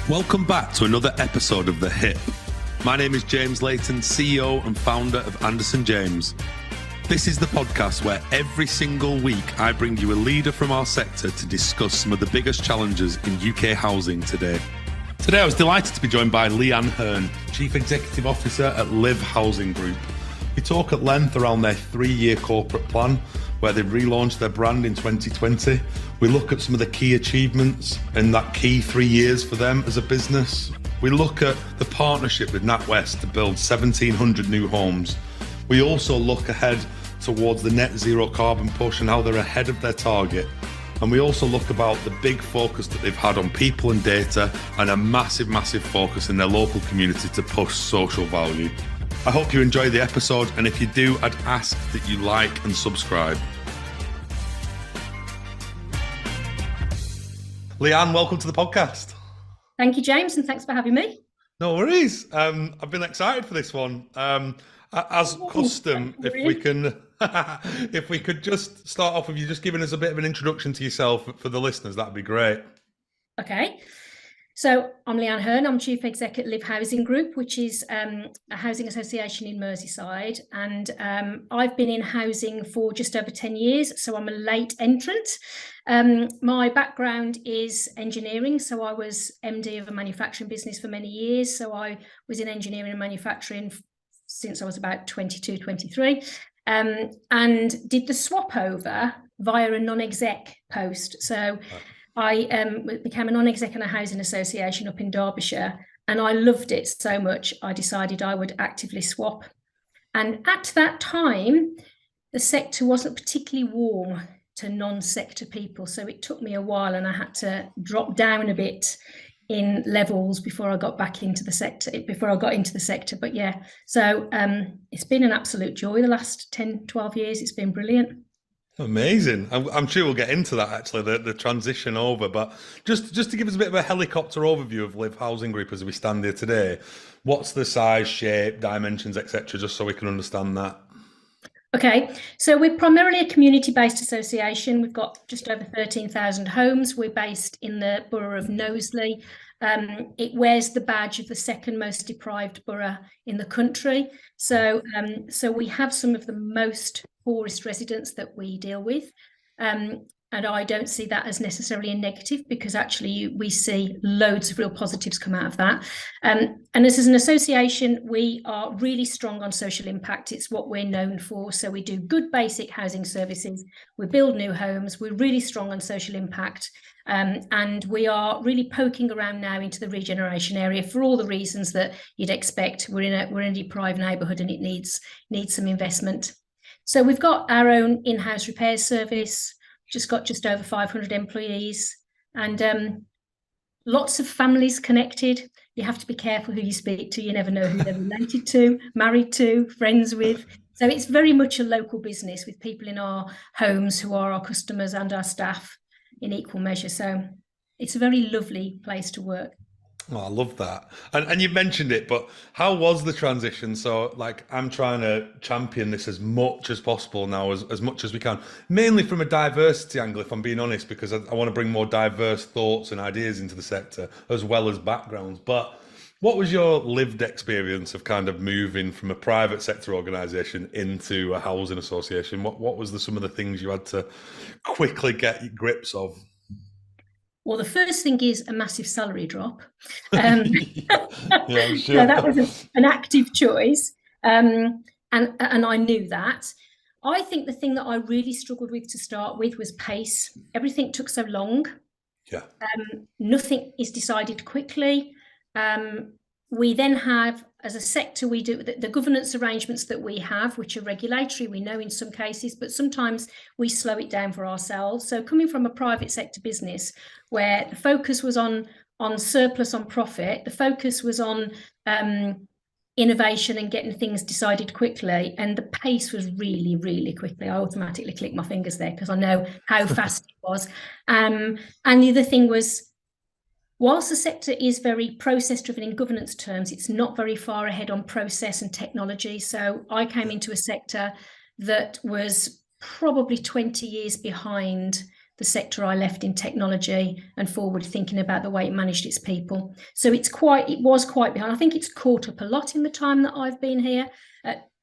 Welcome back to another episode of The Hit. My name is James Layton, CEO and founder of Anderson James. This is the podcast where every single week I bring you a leader from our sector to discuss some of the biggest challenges in UK housing today. Today I was delighted to be joined by Leann Hearne, Chief Executive Officer at Livv Housing Group. We talk at length around their 3-year corporate plan, where they've relaunched their brand in 2020. We look at some of the key achievements in that key 3 years for them as a business. We look at the partnership with NatWest to build 1,700 new homes. We also look ahead towards the net zero carbon push and how they're ahead of their target. And we also look about the big focus that they've had on people and data and a massive focus in their local community to push social value. I hope you enjoy the episode, and if you do, I'd ask that you like and subscribe. Leann, welcome to the podcast. Thank you, James, and thanks for having me. No worries. I've been excited for this one. As custom, if we could just start off with you just giving us a bit of an introduction to yourself for the listeners, that'd be great. Okay. So I'm Leann Hearne. I'm Chief Exec at Livv Housing Group, which is a housing association in Merseyside. And I've been in housing for just over 10 years, so I'm a late entrant. My background is engineering. So I was MD of a manufacturing business for many years. So I was in engineering and manufacturing since I was about 22, 23, and did the swap over via a non-exec post. So I became a non-exec in a housing association up in Derbyshire, and I loved it so much I decided I would actively swap. And at that time, the sector wasn't particularly warm to non-sector people, so it took me a while and I had to drop down a bit in levels before I got back into the sector, But yeah, so it's been an absolute joy the last 10, 12 years. It's been brilliant. Amazing. I'm sure we'll get into that, actually, the transition over. But just to give us a bit of a helicopter overview of Livv Housing Group as we stand here today, what's the size, shape, dimensions, etc., just so we can understand that? Okay, so we're primarily a community-based association. We've got just over 13,000 homes. We're based in the borough of Knowsley. It wears the badge of the second most deprived borough in the country. So we have some of the most poorest residents that we deal with. And I don't see that as necessarily a negative, because actually we see loads of real positives come out of that. And as an association, we are really strong on social impact. It's what we're known for. So we do good basic housing services. We build new homes. We're really strong on social impact. And we are really poking around now into the regeneration area for all the reasons that you'd expect. We're in a deprived neighbourhood and it needs some investment. So we've got our own in-house repairs service. Just over 500 employees, and lots of families connected. You have to be careful who you speak to. You never know who they're related to, married to, friends with. So it's very much a local business with people in our homes who are our customers and our staff in equal measure. So it's a very lovely place to work. Oh, I love that. And you mentioned it, but how was the transition? So, I'm trying to champion this as much as possible now, as much as we can, mainly from a diversity angle, if I'm being honest, because I want to bring more diverse thoughts and ideas into the sector, as well as backgrounds. But what was your lived experience of kind of moving from a private sector organisation into a housing association? What was some of the things you had to quickly get grips of? Well, the first thing is a massive salary drop. Yeah, I'm sure. So that was an active choice. And I knew that. I think the thing that I really struggled with to start with was pace. Everything took so long. Yeah. Nothing is decided quickly. We then have, as a sector, we do the governance arrangements that we have, which are regulatory, we know in some cases, but sometimes we slow it down for ourselves. So coming from a private sector business where the focus was on surplus, on profit, the focus was on innovation and getting things decided quickly, and the pace was really, really quickly. I automatically clicked my fingers there because I know how fast it was. And the other thing was, whilst the sector is very process-driven in governance terms, it's not very far ahead on process and technology. So I came into a sector that was probably 20 years behind the sector I left in technology and forward thinking about the way it managed its people. So it was quite behind. I think it's caught up a lot in the time that I've been here,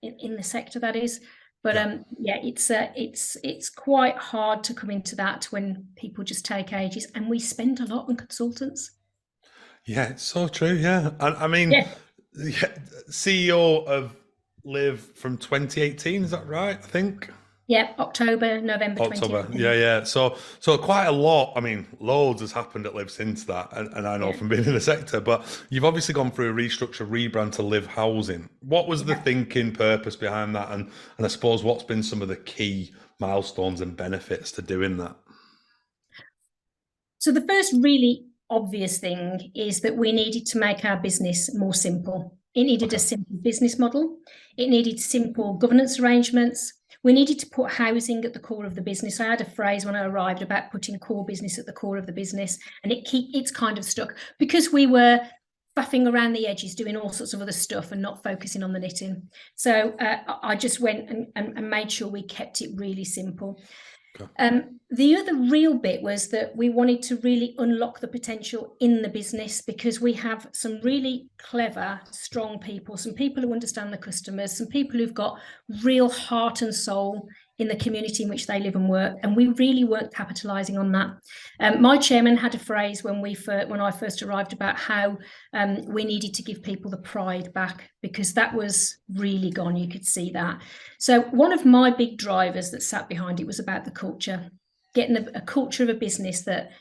in the sector, that is. But it's quite hard to come into that when people just take ages, and we spend a lot on consultants. Yeah, it's so true. Yeah, I mean, CEO of Livv from 2018, is that right? I think. Yeah, November October, 2018. yeah. So quite a lot. I mean, loads has happened at Livv since that, and I know from being in the sector. But you've obviously gone through a restructure, rebrand to Livv Housing. What was the thinking purpose behind that, and I suppose what's been some of the key milestones and benefits to doing that? So the first really obvious thing is that we needed to make our business more simple. It needed a simple business model. It needed simple governance arrangements. We needed to put housing at the core of the business. I had a phrase when I arrived about putting core business at the core of the business, and it's kind of stuck because we were faffing around the edges, doing all sorts of other stuff and not focusing on the knitting. So I just went and made sure we kept it really simple. The other real bit was that we wanted to really unlock the potential in the business, because we have some really clever, strong people, some people who understand the customers, some people who've got real heart and soul in the community in which they live and work, and we really weren't capitalising on that. My chairman had a phrase when I first arrived about how we needed to give people the pride back, because that was really gone. You could see that. So one of my big drivers that sat behind it was about the culture, getting a culture of a business that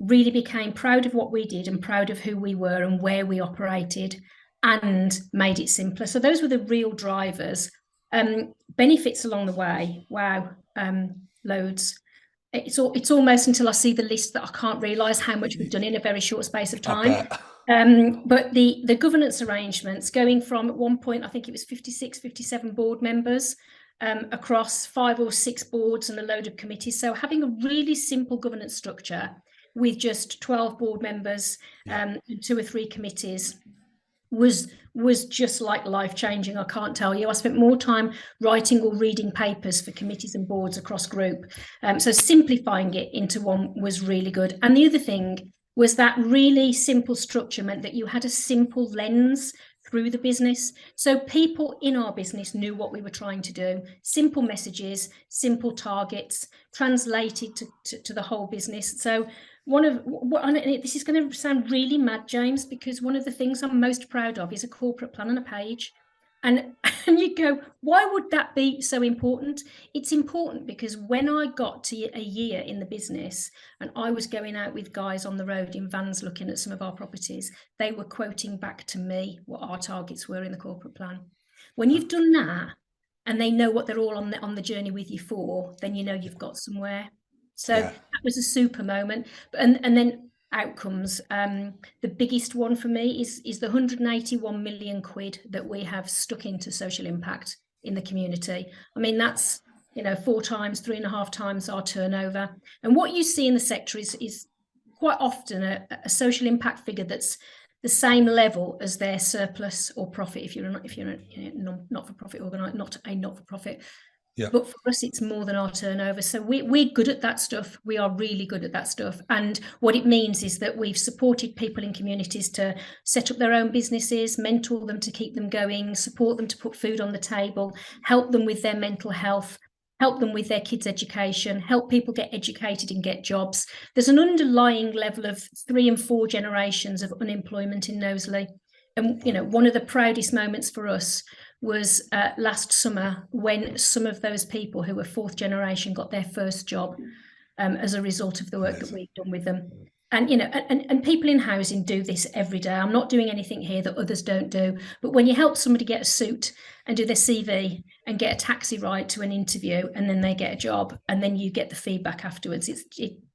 really became proud of what we did and proud of who we were and where we operated, and made it simpler. So those were the real drivers. Benefits along the way, wow, loads. It's almost until I see the list that I can't realise how much we've done in a very short space of time. But the governance arrangements, going from at one point, I think it was 56, 57 board members across 5 or 6 boards and a load of committees. So having a really simple governance structure with just 12 board members and 2 or 3 committees was just like life-changing. I can't tell you. I spent more time writing or reading papers for committees and boards across group. So simplifying it into one was really good. And the other thing was that really simple structure meant that you had a simple lens through the business. So people in our business knew what we were trying to do. Simple messages, simple targets, translated to the whole business. So this is going to sound really mad, James, because one of the things I'm most proud of is a corporate plan on a page. And you go, why would that be so important? It's important because when I got to a year in the business and I was going out with guys on the road in vans looking at some of our properties, they were quoting back to me what our targets were in the corporate plan. When you've done that and they know what they're all on the journey with you for, then you know you've got somewhere. So that was a super moment. And then outcomes. The biggest one for me is the 181 million quid that we have stuck into social impact in the community. I mean, that's 4 times, 3.5 times our turnover. And what you see in the sector is quite often a social impact figure that's the same level as their surplus or profit if you're a not-for-profit organisation, not a not-for-profit. Yeah. But for us, it's more than our turnover. So we're good at that stuff. We are really good at that stuff. And what it means is that we've supported people in communities to set up their own businesses, mentor them to keep them going, support them to put food on the table, help them with their mental health, help them with their kids' education, help people get educated and get jobs. There's an underlying level of 3 and 4 generations of unemployment in Knowsley. And, one of the proudest moments for us was last summer when some of those people who were 4th generation got their first job as a result of the work that we've done with them. And, and people in housing do this every day. I'm not doing anything here that others don't do. But when you help somebody get a suit and do their CV and get a taxi ride to an interview and then they get a job and then you get the feedback afterwards,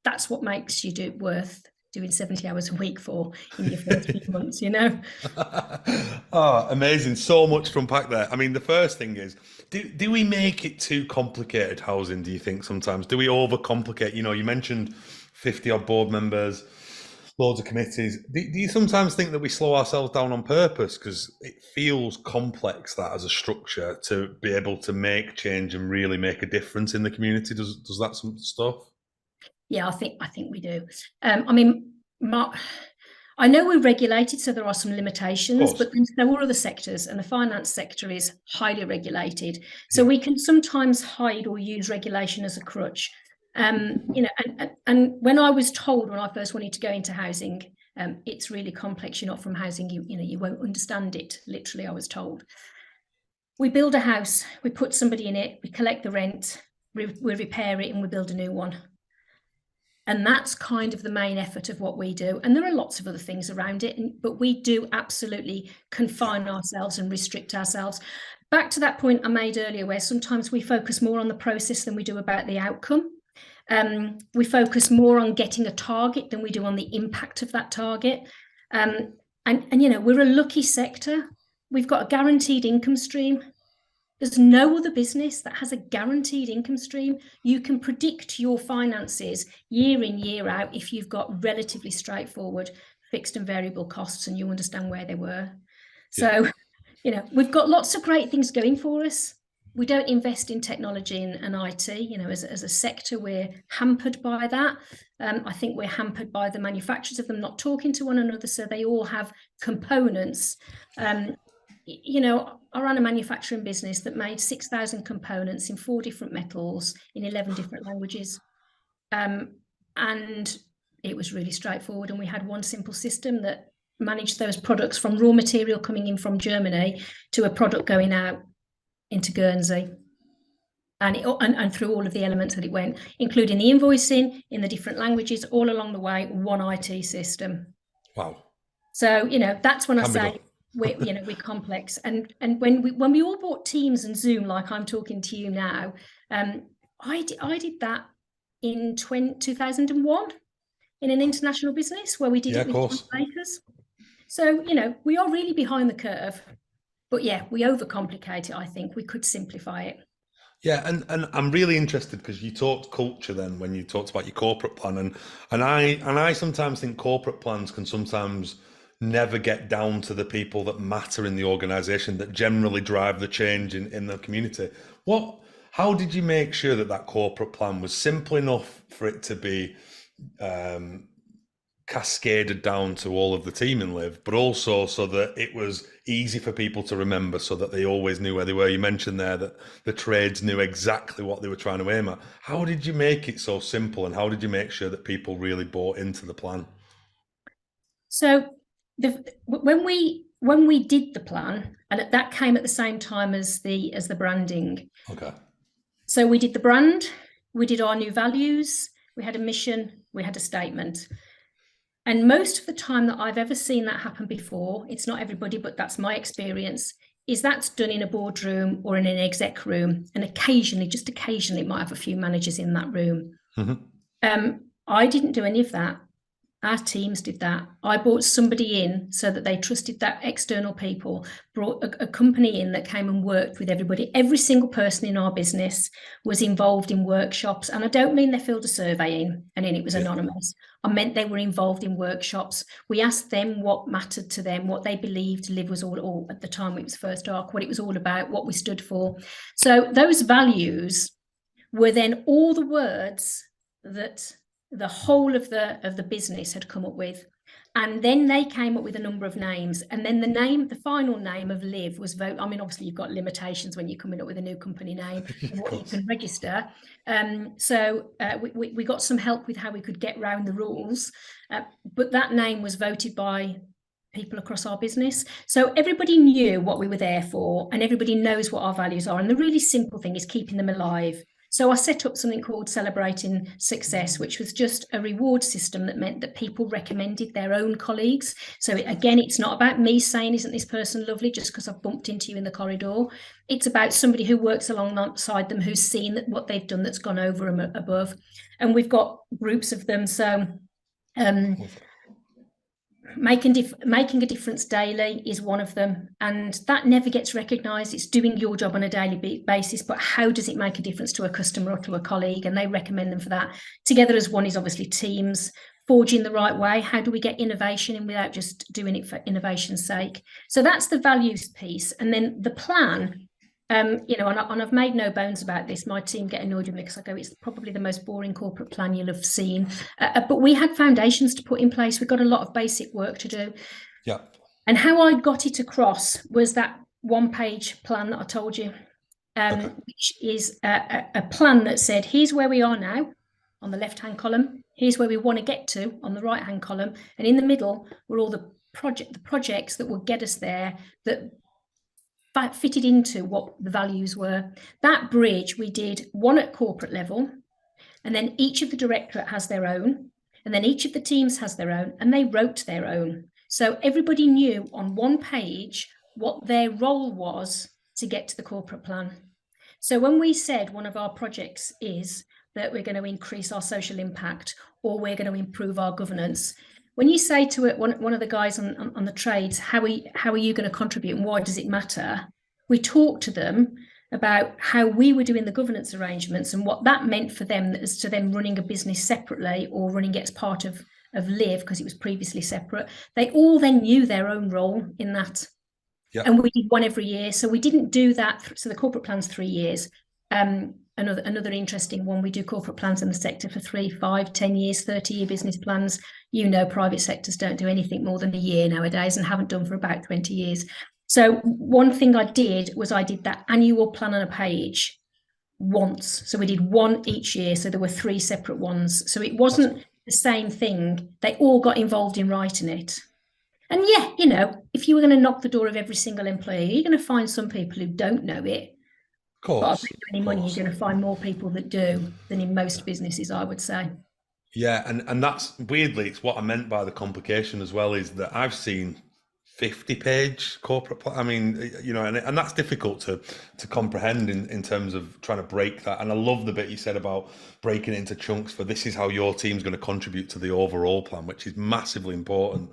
that's what makes you do worth doing 70 hours a week for in your first few months, Oh, amazing. So much to unpack there. I mean, the first thing is, do we make it too complicated, housing, do you think sometimes? Do we overcomplicate? You mentioned 50 odd board members, loads of committees. Do you sometimes think that we slow ourselves down on purpose because it feels complex, that as a structure, to be able to make change and really make a difference in the community? Does that some stuff? Yeah, I think we do. I mean, I know we're regulated, so there are some limitations, but there are other sectors, and the finance sector is highly regulated. So we can sometimes hide or use regulation as a crutch. You know, and when I was told when I first wanted to go into housing, it's really complex. You're not from housing, you know, you won't understand it. Literally, I was told. We build a house, we put somebody in it, we collect the rent, we repair it, and we build a new one. And that's kind of the main effort of what we do. And there are lots of other things around it, but we do absolutely confine ourselves and restrict ourselves. Back to that point I made earlier, where sometimes we focus more on the process than we do about the outcome. We focus more on getting a target than we do on the impact of that target. And you know, we're a lucky sector. We've got a guaranteed income stream. There's no other business that has a guaranteed income stream. You can predict your finances year in, year out if you've got relatively straightforward fixed and variable costs and you understand where they were. So, you know, we've got lots of great things going for us. We don't invest in technology and IT. You know, as a sector, we're hampered by that. I think we're hampered by the manufacturers of them not talking to one another, so they all have components. You know, I ran a manufacturing business that made 6,000 components in 4 different metals in 11 different languages. And it was really straightforward. And we had one simple system that managed those products from raw material coming in from Germany to a product going out into Guernsey. And through all of the elements that it went, including the invoicing in the different languages, all along the way, one IT system. Wow. So, you know, that's when I say, we're complex. And when we all bought Teams and Zoom, like I'm talking to you now, I did that in 2001 in an international business where we did it with translators. So, you know, we are really behind the curve, but yeah, we overcomplicate it. I think we could simplify it. Yeah, and I'm really interested because you talked culture then when you talked about your corporate plan, and I sometimes think corporate plans can sometimes never get down to the people that matter in the organization, that generally drive the change in the community. How did you make sure that corporate plan was simple enough for it to be cascaded down to all of the team in Livv, but also so that it was easy for people to remember, so that they always knew where they were? You mentioned there that the trades knew exactly what they were trying to aim at. How did you make it so simple, and how did you make sure that people really bought into the plan? So when we did the plan, and that came at the same time as the branding. Okay. So we did the brand, we did our new values, we had a mission, we had a statement. And most of the time that I've ever seen that happen before, it's not everybody, but that's my experience, is that's done in a boardroom or in an exec room. And occasionally, just occasionally, it might have a few managers in that room. Mm-hmm. I didn't do any of that. Our teams did that. I brought somebody in so that they trusted that external people, brought a company in that came and worked with everybody. Every single person in our business was involved in workshops. And I don't mean they filled a survey in and then it was anonymous. I meant they were involved in workshops. We asked them what mattered to them, what they believed Livv was all at the time it was first ARC, what it was all about, what we stood for. So those values were then all the words that the whole of the business had come up with. And then they came up with a number of names. And then the final name of Livv was vote. I mean, obviously you've got limitations when you're coming up with a new company name and what you can register. So we got some help with how we could get around the rules. But that name was voted by people across our business. So everybody knew what we were there for, and everybody knows what our values are. And the really simple thing is keeping them alive. So I set up something called Celebrating Success, which was just a reward system that meant that people recommended their own colleagues. So again, it's not about me saying, isn't this person lovely, just because I've bumped into you in the corridor. It's about somebody who works alongside them, who's seen what they've done that's gone over and above. And we've got groups of them. So making a difference daily is one of them, and that never gets recognised. It's doing your job on a daily basis, but how does it make a difference to a customer or to a colleague? And they recommend them for that. Together as one is obviously teams, forging the right way. How do we get innovation in without just doing it for innovation's sake? So that's the values piece. And then the plan And I've made no bones about this. My team get annoyed with me because I go, it's probably the most boring corporate plan you'll have seen. But we had foundations to put in place. We've got a lot of basic work to do. Yeah. And how I got it across was that one-page plan that I told you, which is a plan that said, here's where we are now on the left-hand column. Here's where we want to get to on the right-hand column. And in the middle were all the projects that would get us there, that fitted into what the values were. That bridge, we did one at corporate level, and then each of the directorate has their own, and then each of the teams has their own, and they wrote their own. So everybody knew on one page what their role was to get to the corporate plan. So when we said one of our projects is that we're going to increase our social impact, or we're going to improve our governance, when you say to it, one of the guys on the trades, how are you going to contribute and why does it matter? We talked to them about how we were doing the governance arrangements and what that meant for them as to them running a business separately or running it as part of Livv, because it was previously separate. They all then knew their own role in that. Yep. And we did one every year. So we didn't do that. So the corporate plan's 3 years. Another interesting one, we do corporate plans in the sector for 3, 5, 10 years, 30-year business plans. Private sectors don't do anything more than a year nowadays and haven't done for about 20 years. So one thing I did was I did that annual plan on a page once. So we did one each year. So there were 3 separate ones. So it wasn't the same thing. They all got involved in writing it. And yeah, if you were going to knock the door of every single employee, you're going to find some people who don't know it. Of course. But I'll bet you any money you're going to find more people that do than in most businesses, I would say. Yeah, and that's weirdly, it's what I meant by the complication as well, is that I've seen 50-page corporate plan. I mean, and that's difficult to comprehend in terms of trying to break that. And I love the bit you said about breaking it into chunks for this is how your team's going to contribute to the overall plan, which is massively important.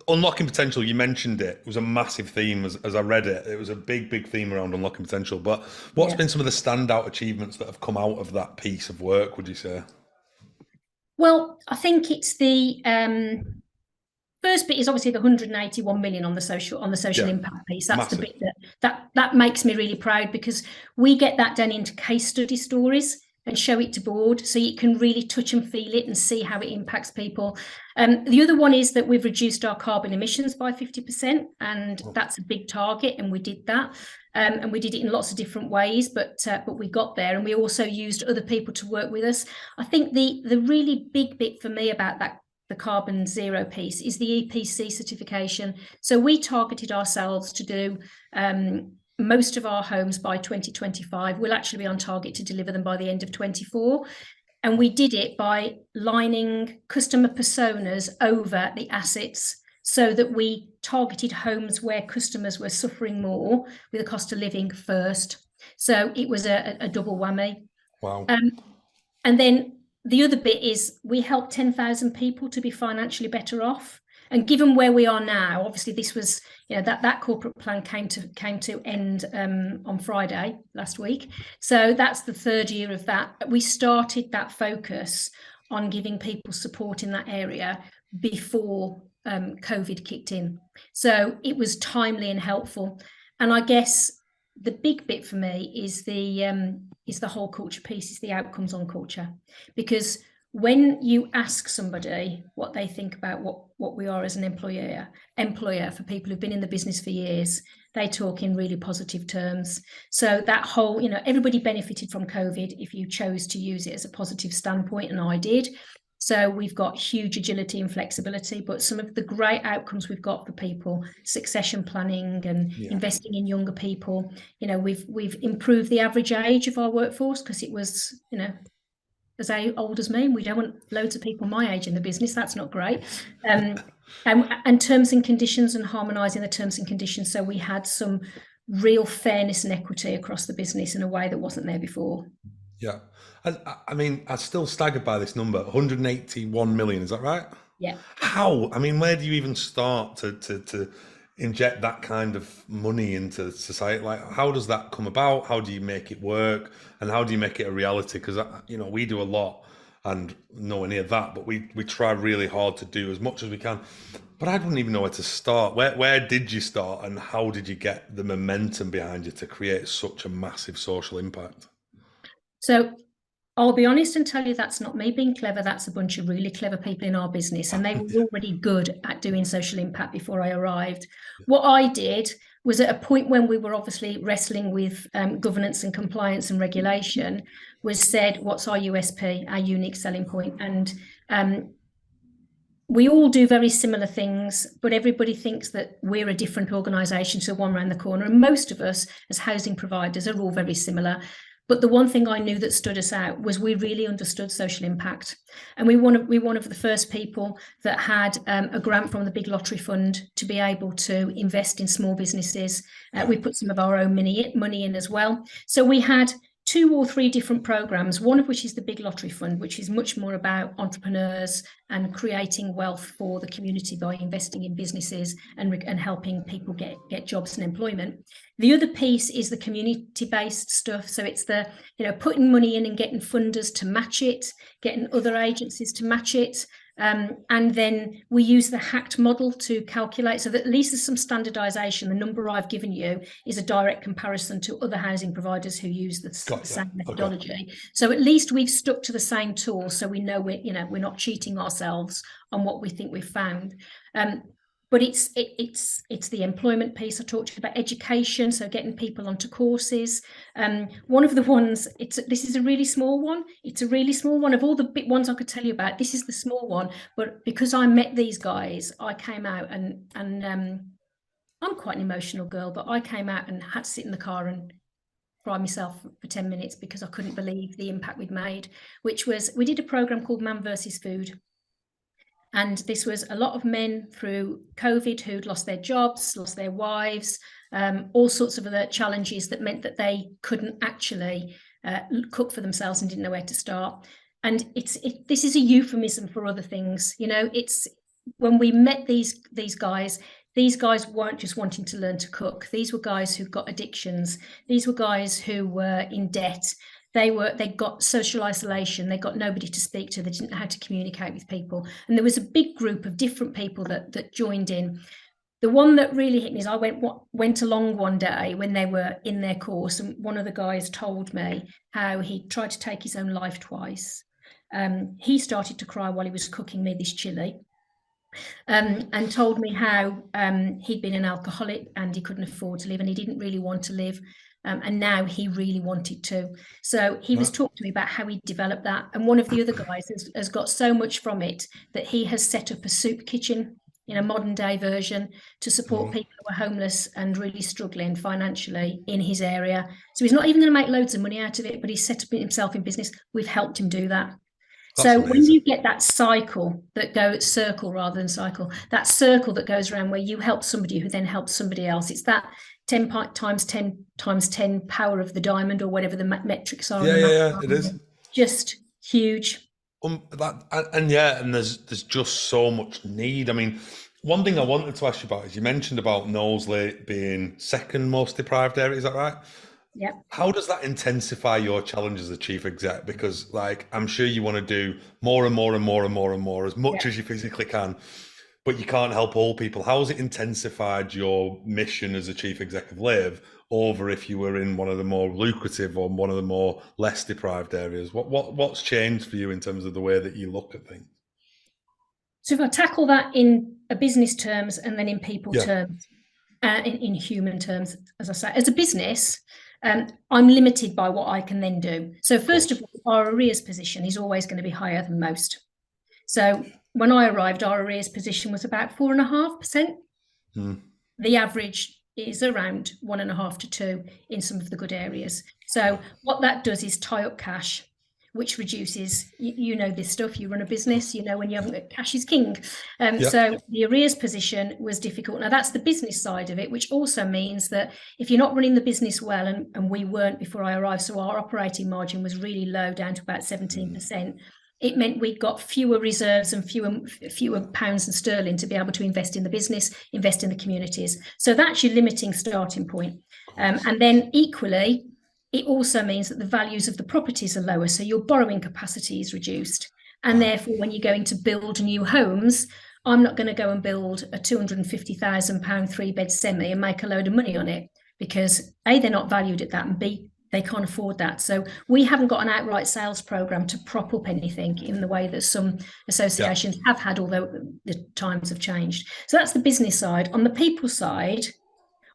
Unlocking potential, you mentioned it was a massive theme as I read it. It was a big theme around unlocking potential. But what's been some of the standout achievements that have come out of that piece of work, would you say? Well, I think it's the first bit is obviously the 181 million on the social impact piece. That's massive. The bit that makes me really proud, because we get that done into case study stories and show it to board so you can really touch and feel it and see how it impacts people. The other one is that we've reduced our carbon emissions by 50%, and that's a big target, and we did that. And we did it in lots of different ways, but we got there, and we also used other people to work with us. I think the really big bit for me about that, the carbon zero piece, is the EPC certification. So we targeted ourselves to do most of our homes by 2025. We'll actually be on target to deliver them by the end of 24. And we did it by lining customer personas over the assets, so that we targeted homes where customers were suffering more with the cost of living first. So it was a double whammy. Wow. And then the other bit is we helped 10,000 people to be financially better off. And given where we are now, obviously this was, that corporate plan came to end on Friday last week. So that's the 3rd year of that. We started that focus on giving people support in that area before COVID kicked in. So it was timely and helpful. And I guess the big bit for me is the whole culture piece, is the outcomes on culture. Because when you ask somebody what they think about what we are as an employer for people who've been in the business for years, they talk in really positive terms. So that whole, everybody benefited from COVID if you chose to use it as a positive standpoint, and I did. So we've got huge agility and flexibility, but some of the great outcomes we've got for people, succession planning and investing in younger people, we've improved the average age of our workforce, because it was, as old as me. We don't want loads of people my age in the business. That's not great. And terms and conditions, and harmonising the terms and conditions. So we had some real fairness and equity across the business in a way that wasn't there before. Yeah. And I mean, I'm still staggered by this number, 181 million. Is that right? Yeah. How? I mean, where do you even start to inject that kind of money into society? Like, how does that come about? How do you make it work? And how do you make it a reality? Because, we do a lot. and nowhere near that. But we try really hard to do as much as we can. But I wouldn't even know where to start. Where did you start, and how did you get the momentum behind you to create such a massive social impact? So I'll be honest and tell you that's not me being clever. That's a bunch of really clever people in our business, and they were already good at doing social impact before I arrived. What I did was, at a point when we were obviously wrestling with governance and compliance and regulation, was said, what's our USP, our unique selling point? And we all do very similar things, but everybody thinks that we're a different organisation to one around the corner. And most of us as housing providers are all very similar. But the one thing I knew that stood us out was we really understood social impact. And we were one of the first people that had a grant from the Big Lottery Fund to be able to invest in small businesses. We put some of our own money in as well. So we had 2 or 3 different programs, one of which is the Big Lottery Fund, which is much more about entrepreneurs and creating wealth for the community by investing in businesses and helping people get jobs and employment. The other piece is the community-based stuff. So it's the, putting money in and getting funders to match it, getting other agencies to match it. And then we use the hacked model to calculate, so that at least there's some standardization. The number I've given you is a direct comparison to other housing providers who use the same methodology. Okay. So at least we've stuck to the same tool, so we know we're not cheating ourselves on what we think we've found. But it's the employment piece. I talked to you about education, so getting people onto courses. One of the ones, this is a really small one. It's a really small one. Of all the big ones I could tell you about, this is the small one. But because I met these guys, I came out and I'm quite an emotional girl, but I came out and had to sit in the car and cry myself for 10 minutes because I couldn't believe the impact we'd made, which was, we did a program called Man versus Food. And this was a lot of men through COVID who'd lost their jobs, lost their wives, all sorts of other challenges that meant that they couldn't actually cook for themselves and didn't know where to start. And this is a euphemism for other things. It's when we met these guys weren't just wanting to learn to cook. These were guys who got addictions. These were guys who were in debt. They got social isolation. They got nobody to speak to. They didn't know how to communicate with people. And there was a big group of different people that joined in. The one that really hit me is I went along one day when they were in their course, and one of the guys told me how he tried to take his own life twice. He started to cry while he was cooking me this chili. And told me how he'd been an alcoholic and he couldn't afford to live and he didn't really want to live. And now he really wanted to. So he was talking to me about how he developed that. And one of the other guys has got so much from it that he has set up a soup kitchen in a modern day version to support people who are homeless and really struggling financially in his area. So he's not even going to make loads of money out of it, but he's set up himself in business. We've helped him do that. That's so amazing. When you get that circle that goes that circle that goes around where you help somebody who then helps somebody else, it's that 10 times 10 times 10 power of the diamond, or whatever the metrics are. Yeah, it is just huge. And there's just so much need. I mean, one thing I wanted to ask you about is you mentioned about Knowsley being second most deprived area. Is that right? Yeah. How does that intensify your challenge as a chief exec? Because I'm sure you want to do more and more and more and more and more, as much as you physically can, but you can't help all people. How has it intensified your mission as a chief exec of Livv over if you were in one of the more lucrative or one of the more less deprived areas? What's changed for you in terms of the way that you look at things? So if I tackle that in a business terms and then in people terms, in human terms, as I say, as a business, I'm limited by what I can then do. So first of all, our arrears position is always going to be higher than most. So when I arrived, our arrears position was about 4.5%. The average is around 1.5 to 2 in some of the good areas. So what that does is tie up cash, which reduces, you know this stuff, you run a business, when you haven't, cash is king. So the arrears position was difficult. Now that's the business side of it, which also means that if you're not running the business well, and we weren't before I arrived, so our operating margin was really low, down to about 17%. It meant we got fewer reserves and fewer pounds and sterling to be able to invest in the business, invest in the communities. So that's your limiting starting point. And then equally, it also means that the values of the properties are lower, so your borrowing capacity is reduced. And therefore, when you're going to build new homes, I'm not going to go and build a £250,000 3-bed semi and make a load of money on it, because A, they're not valued at that, and B, they can't afford that. So we haven't got an outright sales program to prop up anything in the way that some associations have had, although the times have changed. So that's the business side. On the people side,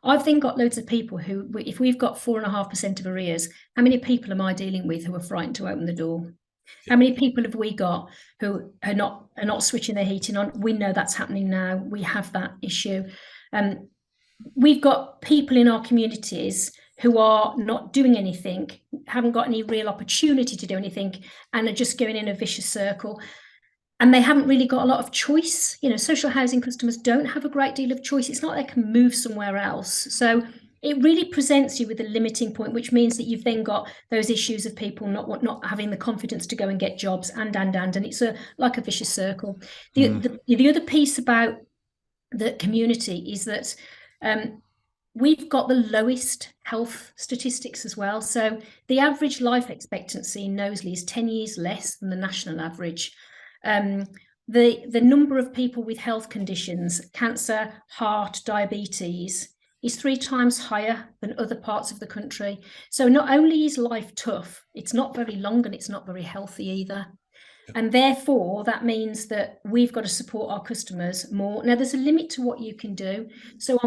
I've then got loads of people who, if we've got 4.5% of arrears, how many people am I dealing with who are frightened to open the door? How many people have we got who are not switching their heating on? We know that's happening now. We have that issue. We've got people in our communities who are not doing anything, haven't got any real opportunity to do anything, and are just going in a vicious circle. And they haven't really got a lot of choice. You know, social housing customers don't have a great deal of choice. It's not like they can move somewhere else. So it really presents you with a limiting point, which means that you've then got those issues of people not having the confidence to go and get jobs, and it's like a vicious circle. The other piece about the community is that we've got the lowest health statistics as well. So the average life expectancy in Knowsley is 10 years less than the national average. The number of people with health conditions, cancer, heart, diabetes, is 3 times higher than other parts of the country. So not only is life tough, it's not very long and it's not very healthy either. And therefore, that means that we've got to support our customers more. Now, there's a limit to what you can do. So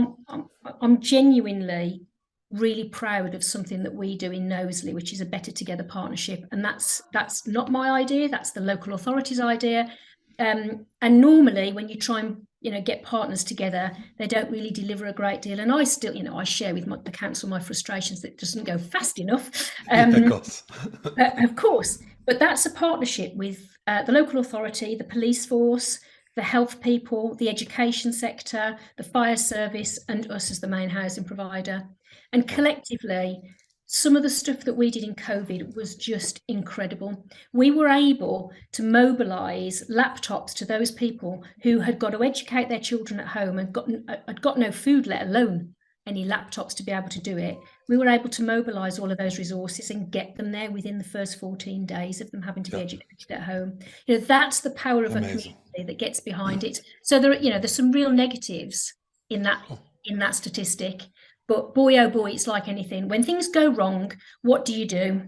I'm genuinely really proud of something that we do in Knowsley, which is a Better Together partnership. And that's not my idea, that's the local authority's idea. And normally when you try and get partners together, they don't really deliver a great deal. And I still, I share with the council my frustrations that it doesn't go fast enough. Of course. But that's a partnership with the local authority, the police force, the health people, the education sector, the fire service, and us as the main housing provider. And collectively, some of the stuff that we did in COVID was just incredible. We were able to mobilise laptops to those people who had got to educate their children at home and had got no food, let alone any laptops to be able to do it. We were able to mobilise all of those resources and get them there within the first 14 days of them having to be educated at home. That's the power of a community that gets behind it. So there's some real negatives in that statistic. But boy, oh boy, it's like anything. When things go wrong, what do?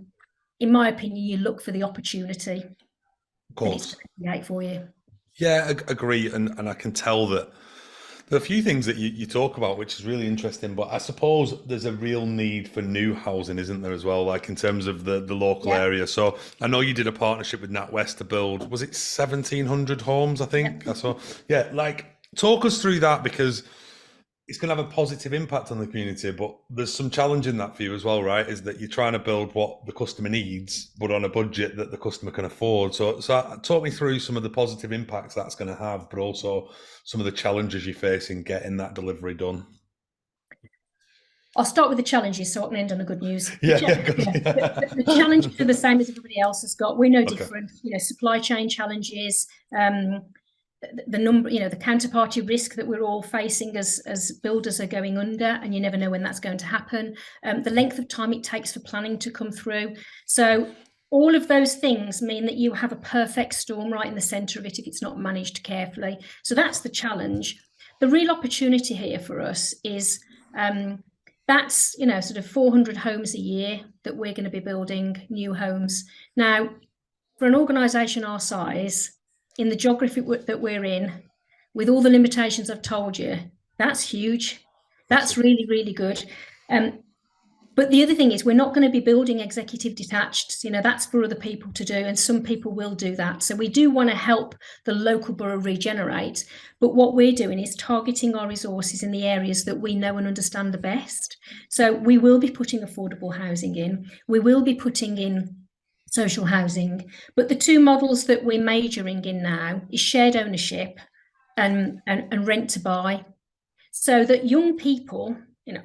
In my opinion, you look for the opportunity. Of course. That it's for you. Yeah, agree. And I can tell that there are a few things that you talk about, which is really interesting. But I suppose there's a real need for new housing, isn't there, as well, like in terms of the local area. So I know you did a partnership with NatWest to build, was it 1,700 homes, I think? Yeah. So, talk us through that, because it's going to have a positive impact on the community, but there's some challenge in that for you as well, right? Is that you're trying to build what the customer needs, but on a budget that the customer can afford. So talk me through some of the positive impacts that's going to have, but also some of the challenges you face in getting that delivery done. I'll start with the challenges so I can end on a good news. The challenges are the same as everybody else has got. We're no different. Supply chain challenges, the number, the counterparty risk that we're all facing as builders are going under, and you never know when that's going to happen. The length of time it takes for planning to come through. So all of those things mean that you have a perfect storm right in the centre of it if it's not managed carefully. So that's the challenge. The real opportunity here for us is that's sort of 400 homes a year that we're going to be building, new homes. Now, for an organisation our size, in the geography that we're in, with all the limitations I've told you, that's huge. That's really, really good. But the other thing is, we're not going to be building executive detached. That's for other people to do, and some people will do that. So we do want to help the local borough regenerate. But what we're doing is targeting our resources in the areas that we know and understand the best. So we will be putting affordable housing in. We will be putting in social housing, but the two models that we're majoring in now is shared ownership and rent to buy, so that young people,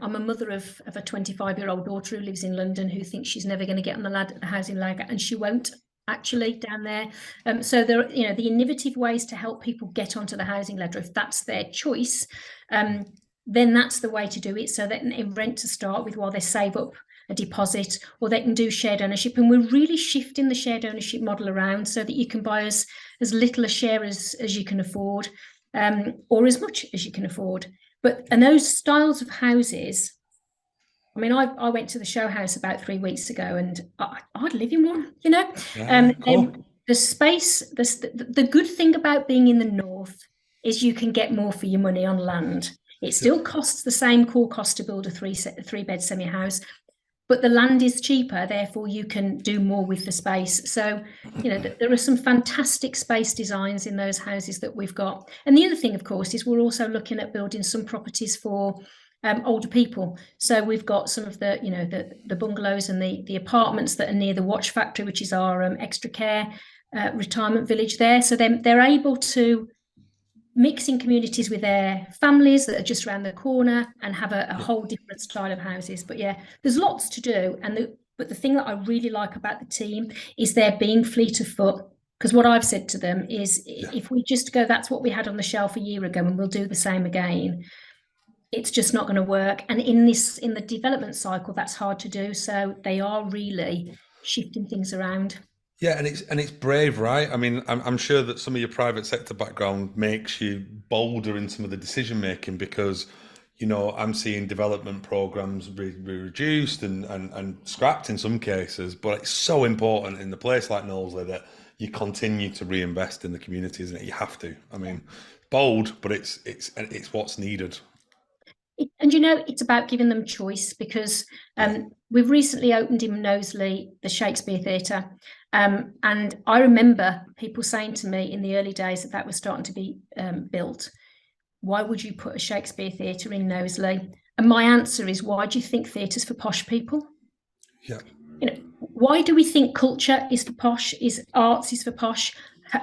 I'm a mother of a 25-year-old daughter who lives in London who thinks she's never going to get on the housing ladder, and she won't actually down there. So there, the innovative ways to help people get onto the housing ladder, if that's their choice, then that's the way to do it. So that in rent to start with while they save up a deposit, or they can do shared ownership. And we're really shifting the shared ownership model around so that you can buy as little a share as you can afford, or as much as you can afford. And those styles of houses, I mean, I went to the show house about 3 weeks ago, and I'd live in one, you know. Cool. The space, the good thing about being in the north is you can get more for your money on land. It still costs the same core cost to build a three-bed semi-house, but the land is cheaper, therefore you can do more with the space. So, you know, there are some fantastic space designs in those houses that we've got. And the other thing, of course, is we're also looking at building some properties for older people. So we've got some of the, you know, the bungalows and the apartments that are near the Watch Factory, which is our extra care retirement village there. So they're able to mix in communities with their families that are just around the corner and have a whole different style of houses. But yeah, there's lots to do. But the thing that I really like about the team is they're being fleet of foot. Because what I've said to them is, if we just go, that's what we had on the shelf a year ago, and we'll do the same again, it's just not going to work. And in the development cycle, that's hard to do. So they are really shifting things around. Yeah, and it's brave, right? I mean, I'm sure that some of your private sector background makes you bolder in some of the decision making, because, you know, I'm seeing development programs be reduced and scrapped in some cases, but it's so important in a place like Knowsley that you continue to reinvest in the community, isn't it? You have to. I mean, bold, but it's what's needed. And, you know, it's about giving them choice, because we've recently opened in Knowsley the Shakespeare Theatre. And I remember people saying to me in the early days that was starting to be built, why would you put a Shakespeare Theatre in Knowsley? And my answer is, why do you think theatre's for posh people? Yeah. You know, why do we think culture is for posh, is arts is for posh,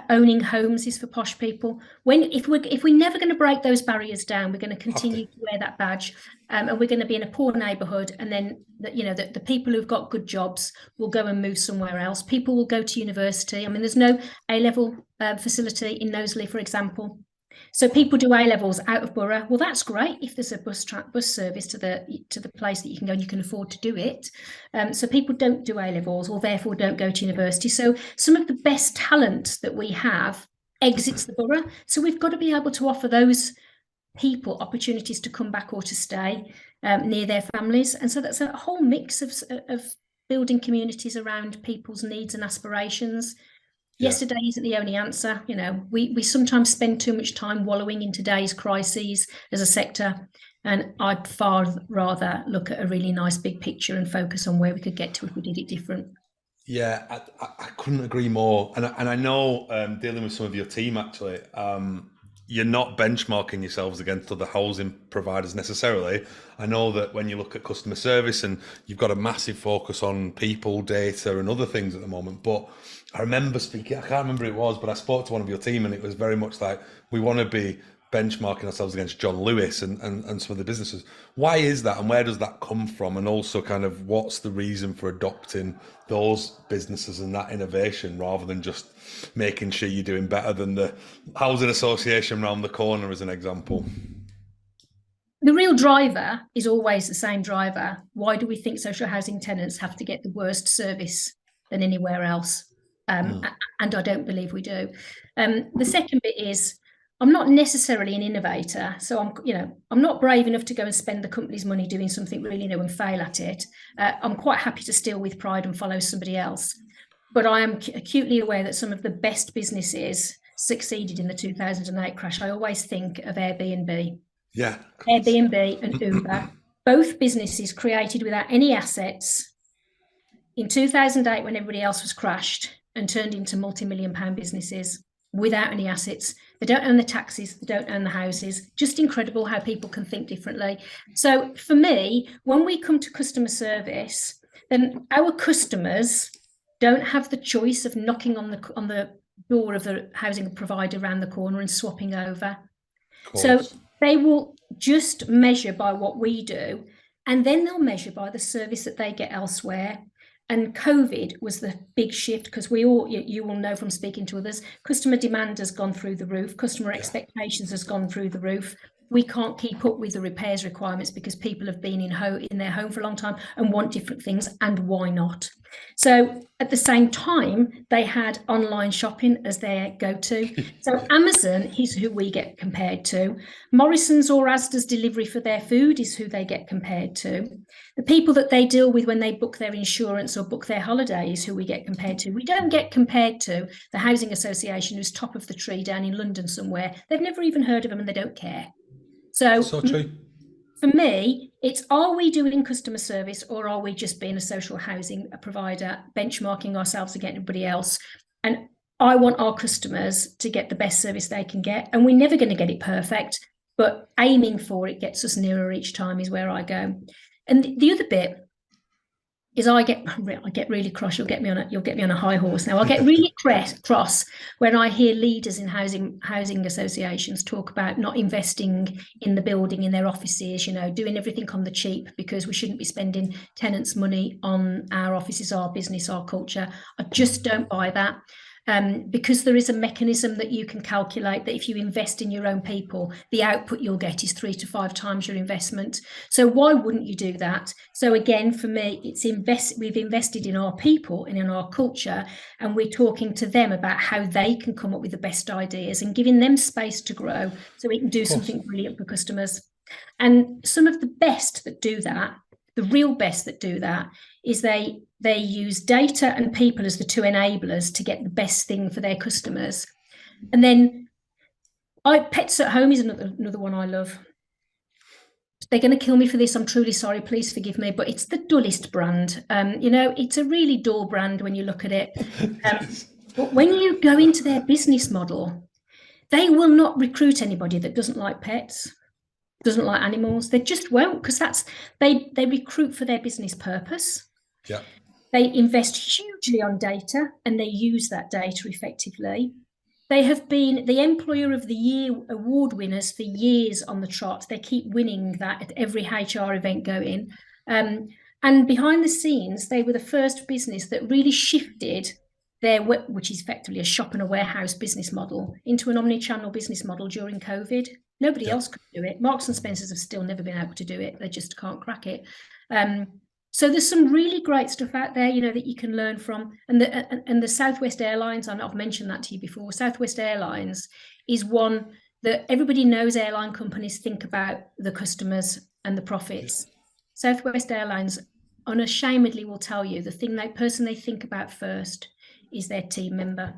owning homes is for posh people? If we're never going to break those barriers down, we're going to continue to wear that badge, and we're going to be in a poor neighbourhood, and then the people who've got good jobs will go and move somewhere else. People will go to university. I mean, there's no A-level facility in Knowsley, for example. So people do A-levels out of borough. Well, that's great if there's a bus service to the place that you can go and you can afford to do it. So people don't do A-levels, or therefore don't go to university. So some of the best talent that we have exits the borough. So we've got to be able to offer those people opportunities to come back or to stay near their families. And so that's a whole mix of building communities around people's needs and aspirations. Yesterday isn't the only answer. You know, we sometimes spend too much time wallowing in today's crises as a sector, and I'd far rather look at a really nice big picture and focus on where we could get to if we did it different. Yeah, I couldn't agree more. And I know, dealing with some of your team, actually, you're not benchmarking yourselves against other housing providers necessarily. I know that when you look at customer service, and you've got a massive focus on people, data and other things at the moment, but I remember speaking, I can't remember who it was, but I spoke to one of your team, and it was very much like, we want to be benchmarking ourselves against John Lewis and some of the businesses. Why is that, and where does that come from? And also kind of what's the reason for adopting those businesses and that innovation, rather than just making sure you're doing better than the housing association round the corner, as an example? The real driver is always the same driver. Why do we think social housing tenants have to get the worst service than anywhere else? And I don't believe we do. The second bit is, I'm not necessarily an innovator, so I'm not brave enough to go and spend the company's money doing something really new and fail at it. I'm quite happy to steal with pride and follow somebody else. But I am acutely aware that some of the best businesses succeeded in the 2008 crash. I always think of Airbnb. Yeah. Airbnb and Uber, both businesses created without any assets in 2008 when everybody else was crashed, and turned into multi-million-pound businesses without any assets. They don't own the taxis, they don't own the houses. Just incredible how people can think differently. So for me, when we come to customer service, then our customers don't have the choice of knocking on the door of the housing provider around the corner and swapping over. So they will just measure by what we do, and then they'll measure by the service that they get elsewhere. And COVID was the big shift, because you will know from speaking to others, customer demand has gone through the roof, customer expectations has gone through the roof. we can't keep up with the repairs requirements because people have been in their home for a long time and want different things, and why not? So at the same time, they had online shopping as their go-to. So Amazon is who we get compared to. Morrison's or Asda's delivery for their food is who they get compared to. The people that they deal with when they book their insurance or book their holidays, who we get compared to. We don't get compared to the housing association who's top of the tree down in London somewhere. They've never even heard of them and they don't care. So true. For me, it's, are we doing customer service, or are we just being a social housing provider, benchmarking ourselves against everybody else? And I want our customers to get the best service they can get. And we're never going to get it perfect, but aiming for it gets us nearer each time is where I go. And the other bit is I get really cross. You'll get me on a high horse now. I'll get really cross when I hear leaders in housing associations talk about not investing in the building, in their offices, doing everything on the cheap because we shouldn't be spending tenants' money on our offices, our business, our culture. I just don't buy that. Because there is a mechanism that you can calculate that if you invest in your own people, the output you'll get is 3 to 5 times your investment. So why wouldn't you do that? So again, for me, we've invested in our people and in our culture, and we're talking to them about how they can come up with the best ideas and giving them space to grow so we can do something brilliant for customers. And some of the best that do that, the real best that do that, is they use data and people as the two enablers to get the best thing for their customers. And then Pets at Home is another one I love. They're going to kill me for this. I'm truly sorry. Please forgive me. But it's the dullest brand. It's a really dull brand when you look at it. But when you go into their business model, they will not recruit anybody that doesn't like pets, doesn't like animals. They just won't, because they recruit for their business purpose. Yeah. They invest hugely on data and they use that data effectively. They have been the Employer of the Year award winners for years on the trot. They keep winning that at every HR event going. And behind the scenes, they were the first business that really shifted which is effectively a shop and a warehouse business model, into an omni-channel business model during COVID. Nobody else could do it. Marks and Spencers have still never been able to do it. They just can't crack it. So there's some really great stuff out there, that you can learn from. And the Southwest Airlines, I've mentioned that to you before. Southwest Airlines is one that everybody knows. Airline companies think about the customers and the profits. Southwest Airlines unashamedly will tell you the person they think about first is their team member.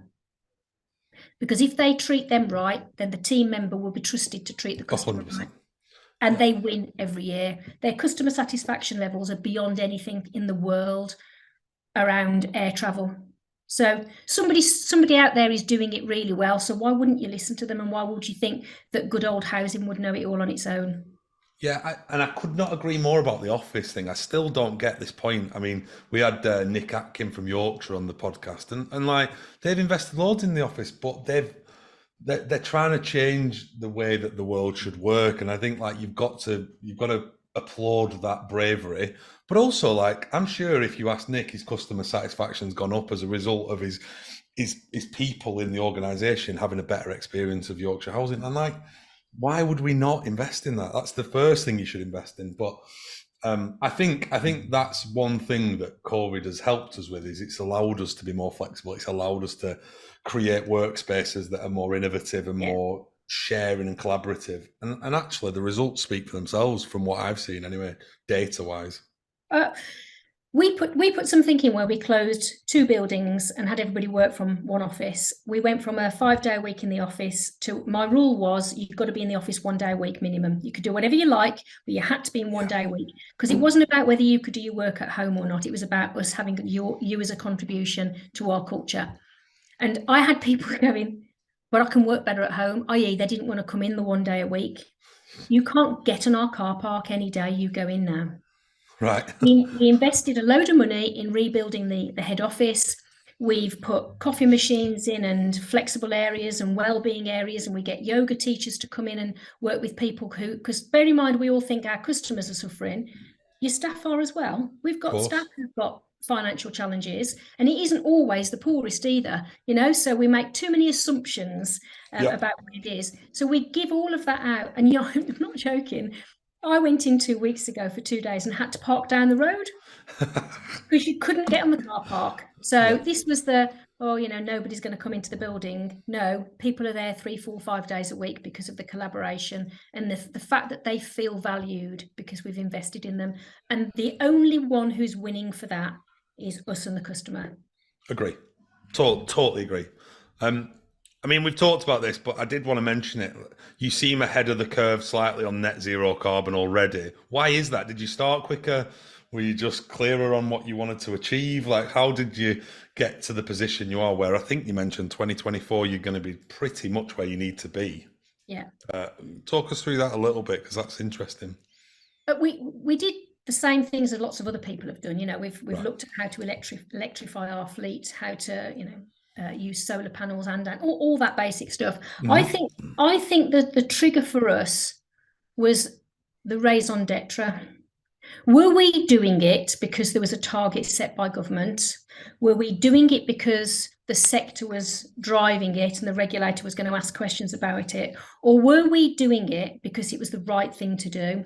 Because if they treat them right, then the team member will be trusted to treat the customer 100%. right. And they win every year. Their customer satisfaction levels are beyond anything in the world around air travel. So somebody out there is doing it really well. So why wouldn't you listen to them? And why would you think that good old housing would know it all on its own? Yeah, I could not agree more about the office thing. I still don't get this point. I mean, we had Nick Atkin from Yorkshire on the podcast, and like they've invested loads in the office, but they're trying to change the way that the world should work. And I think like you've got to applaud that bravery. But also, like, I'm sure if you ask Nick, his customer satisfaction's gone up as a result of his people in the organisation having a better experience of Yorkshire housing. And like, why would we not invest in that? That's the first thing you should invest in. But I think that's one thing that COVID has helped us with, is it's allowed us to be more flexible. It's allowed us to create workspaces that are more innovative and more sharing and collaborative. And actually the results speak for themselves from what I've seen anyway, data-wise. We put something in where we closed 2 buildings and had everybody work from one office. We went from a 5-day a week in the office to, my rule was you've got to be in the office 1 day a week minimum. You could do whatever you like, but you had to be in 1 day a week, because it wasn't about whether you could do your work at home or not. It was about us having you as a contribution to our culture. And I had people going, but I can work better at home, i.e. they didn't want to come in the 1 day a week. You can't get in our car park any day you go in now. Right. We invested a load of money in rebuilding the head office. We've put coffee machines in and flexible areas and well-being areas, and we get yoga teachers to come in and work with people because bear in mind, we all think our customers are suffering. Your staff are as well. We've got staff who've got financial challenges, and it isn't always the poorest either, so we make too many assumptions about what it is. So we give all of that out, and I'm not joking. I went in 2 weeks ago for 2 days and had to park down the road because you couldn't get on the car park. So this was nobody's going to come into the building. No, people are there 3, 4, 5 days a week because of the collaboration and the fact that they feel valued because we've invested in them. And the only one who's winning for that is us and the customer. Agree. Totally agree. I mean, we've talked about this, but I did want to mention it. You seem ahead of the curve slightly on net zero carbon already. Why is that? Did you start quicker? Were you just clearer on what you wanted to achieve? Like, how did you get to the position you are, where I think you mentioned 2024, you're going to be pretty much where you need to be? Yeah. Talk us through that a little bit, because that's interesting. But we did the same things that lots of other people have done. We've looked at how to electrify our fleet, how to, use solar panels and all that basic stuff. Mm-hmm. I think that the trigger for us was the raison d'etre. Were we doing it because there was a target set by government? Were we doing it because the sector was driving it and the regulator was going to ask questions about it? Or were we doing it because it was the right thing to do?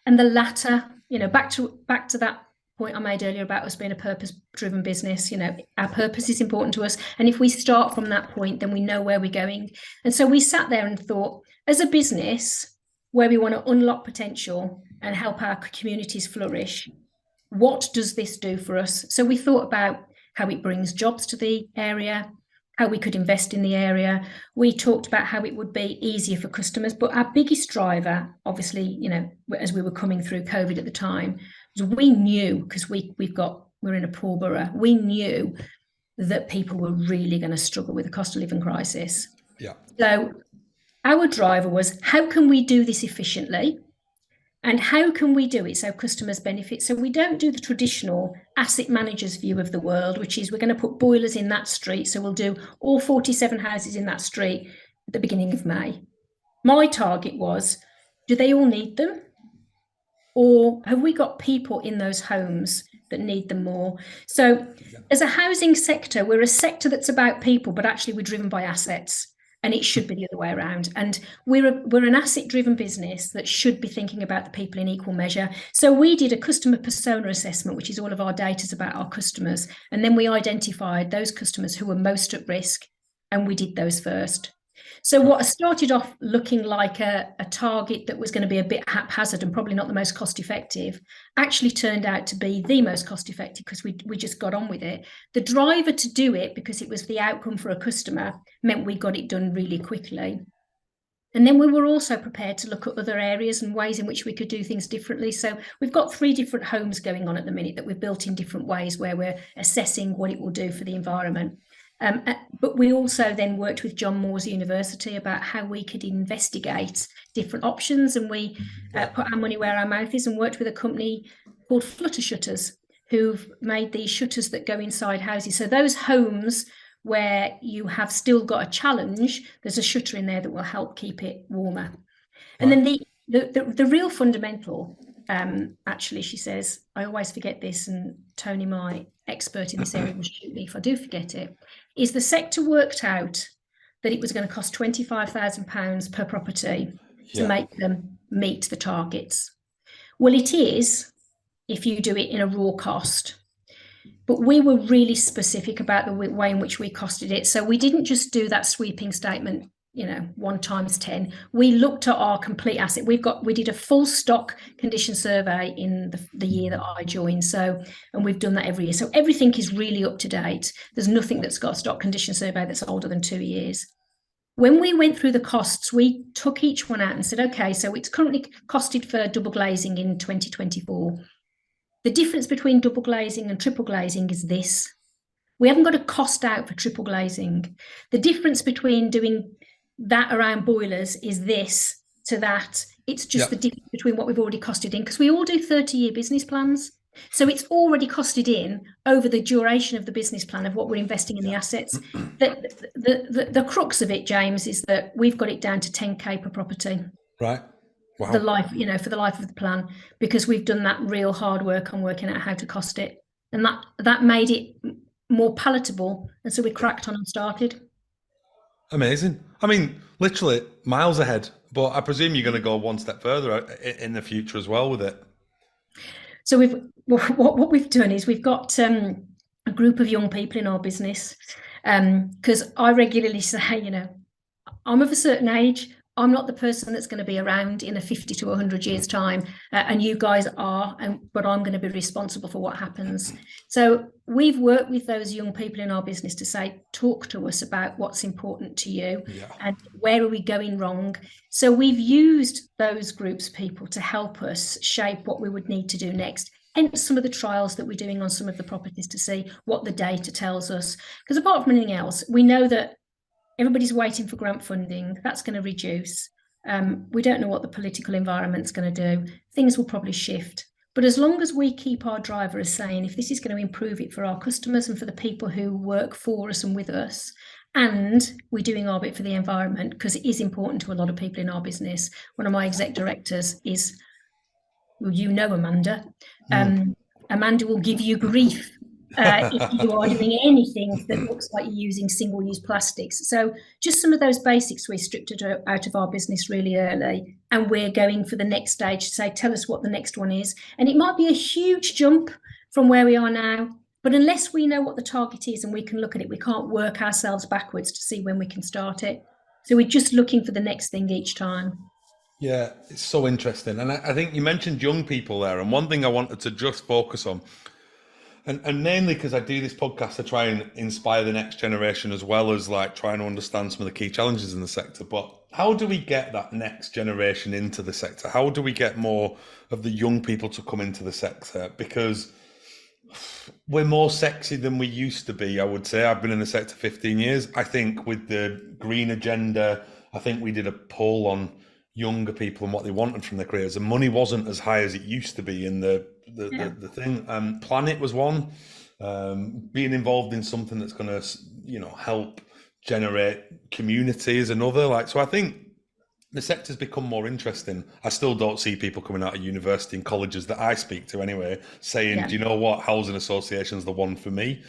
And the latter, back to that point I made earlier about us being a purpose-driven business, our purpose is important to us. And if we start from that point, then we know where we're going. And so we sat there and thought, as a business where we want to unlock potential and help our communities flourish, what does this do for us? So we thought about how it brings jobs to the area, how we could invest in the area. We talked about how it would be easier for customers, but our biggest driver, obviously, as we were coming through COVID at the time, was we knew, because we're in a poor borough, we knew that people were really going to struggle with the cost of living crisis. Yeah. So our driver was, how can we do this efficiently? And how can we do it so customers benefit? So we don't do the traditional asset manager's view of the world, which is we're going to put boilers in that street. So we'll do all 47 houses in that street at the beginning of May. My target was, do they all need them? Or have we got people in those homes that need them more? So as a housing sector, we're a sector that's about people, but actually we're driven by assets. And it should be the other way around. And we're an asset-driven business that should be thinking about the people in equal measure. So we did a customer persona assessment, which is all of our data about our customers. And then we identified those customers who were most at risk, and we did those first. So what started off looking like a target that was going to be a bit haphazard and probably not the most cost effective actually turned out to be the most cost effective because we just got on with it. The driver to do it, because it was the outcome for a customer, meant we got it done really quickly. And then we were also prepared to look at other areas and ways in which we could do things differently. So we've got 3 different homes going on at the minute that we've built in different ways where we're assessing what it will do for the environment. But we also then worked with John Moores University about how we could investigate different options, and we put our money where our mouth is and worked with a company called Flutter Shutters, who've made these shutters that go inside houses. So those homes where you have still got a challenge, there's a shutter in there that will help keep it warmer. And then the real fundamental, actually, she says, I always forget this, and Tony, my expert in this area, will shoot me if I do forget it, is the sector worked out that it was going to cost £25,000 per property to make them meet the targets. Well, it is if you do it in a raw cost. But we were really specific about the way in which we costed it. So we didn't just do that sweeping statement, 1 times 10. We looked at our complete asset. We did a full stock condition survey in the year that I joined. And we've done that every year. So everything is really up to date. There's nothing that's got a stock condition survey that's older than 2 years. When we went through the costs, we took each one out and said, okay, so it's currently costed for double glazing in 2024. The difference between double glazing and triple glazing is this. We haven't got a cost out for triple glazing. The difference between doing that around boilers is this to that. It's just the difference between what we've already costed in, because we all do 30-year business plans. So it's already costed in over the duration of the business plan of what we're investing in the assets. The crux of it, James, is that we've got it down to 10k per property. Right. Wow. For the life of the plan, because we've done that real hard work on working out how to cost it. and that made it more palatable, and so we cracked on and started. Amazing. I mean, literally miles ahead, but I presume you're going to go one step further in the future as well with it. So what we've done is we've got a group of young people in our business, because I regularly say, you know, I'm of a certain age. I'm not the person that's going to be around in a 50 to 100 years time, and you guys are, but I'm going to be responsible for what happens. So we've worked with those young people in our business to say, talk to us about what's important to you, and where are we going wrong. So we've used those groups of people to help us shape what we would need to do next. Hence some of the trials that we're doing on some of the properties to see what the data tells us. Because apart from anything else, we know that everybody's waiting for grant funding. That's going to reduce. We don't know what the political environment's going to do. Things will probably shift. But as long as we keep our driver as saying, if this is going to improve it for our customers and for the people who work for us and with us, and we're doing our bit for the environment, because it is important to a lot of people in our business. One of my exec directors is, well, you know, Amanda. Amanda will give you grief if you are doing anything that looks like you're using single-use plastics. So just some of those basics we stripped out of our business really early, and we're going for the next stage to say, tell us what the next one is. And it might be a huge jump from where we are now, but unless we know what the target is and we can look at it, we can't work ourselves backwards to see when we can start it. So we're just looking for the next thing each time. Yeah, it's so interesting. And I think you mentioned young people there, and one thing I wanted to just focus on, and mainly because I do this podcast to try and inspire the next generation, as well as like trying to understand some of the key challenges in the sector. But how do we get that next generation into the sector? How do we get more of the young people to come into the sector? Because we're more sexy than we used to be, I would say. I've been in the sector 15 years. I think with the green agenda, I think we did a poll on younger people and what they wanted from their careers, and money wasn't as high as it used to be in the thing. Planet was one. Being involved in something that's going to, you know, help generate community is another. Like, so I think the sector's become more interesting. I still don't see people coming out of university and colleges that I speak to anyway saying, do you know what, housing association's the one for me.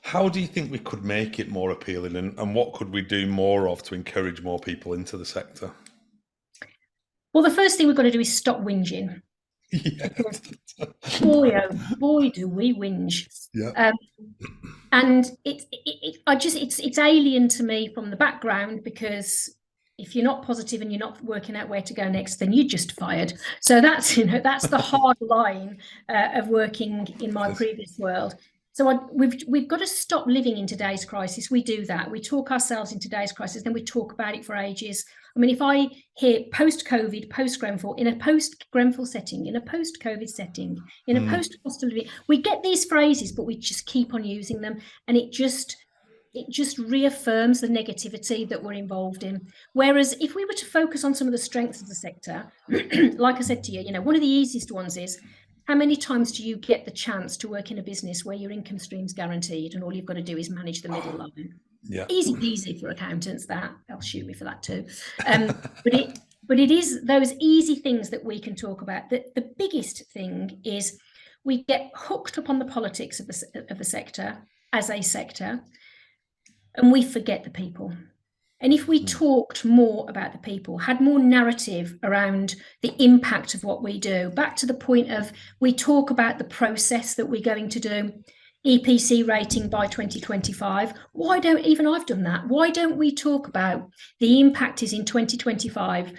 How do you think we could make it more appealing, and what could we do more of to encourage more people into the sector? Well, the first thing we've got to do is stop whinging. Yeah. Boy, oh boy, do we whinge. Yeah. And it's alien to me from the background, because if you're not positive and you're not working out where to go next, then you're just fired. So that's, you know, that's the hard line of working in my previous world. So we've got to stop living in today's crisis. We do that. We talk ourselves in today's crisis, then we talk about it for ages. I mean, if I hear post-COVID, post-Grenfell, in a post-Grenfell setting, in a post-COVID setting, in a post-cost of living, we get these phrases, but we just keep on using them, and it just reaffirms the negativity that we're involved in. Whereas if we were to focus on some of the strengths of the sector, like I said to you, you know, one of the easiest ones is, how many times do you get the chance to work in a business where your income stream's guaranteed and all you've got to do is manage the middle line? Yeah. Easy for accountants, that. They'll shoot me for that too. But it is those easy things that we can talk about. The biggest thing is we get hooked up on the politics of the sector as a sector, and we forget the people. And if we talked more about the people, had more narrative around the impact of what we do, back to the point of, we talk about the process that we're going to do, EPC rating by 2025. Why don't, even I've done that, why don't we talk about the impact is in 2025,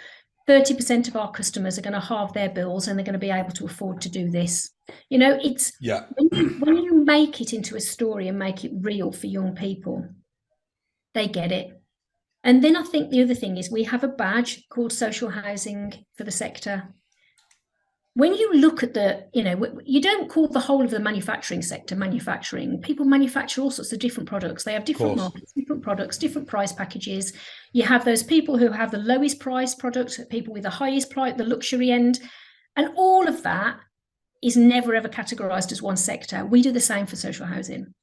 30% of our customers are going to halve their bills and they're going to be able to afford to do this. You know, it's when you make it into a story and make it real for young people, they get it. And then I think the other thing is, we have a badge called social housing for the sector. When you look at the, you know, you don't call the whole of the manufacturing sector manufacturing. People manufacture all sorts of different products. They have different markets, different products, different price packages. You have those people who have the lowest price products, people with the highest price, the luxury end. And all of that is never ever categorized as one sector. We do the same for social housing.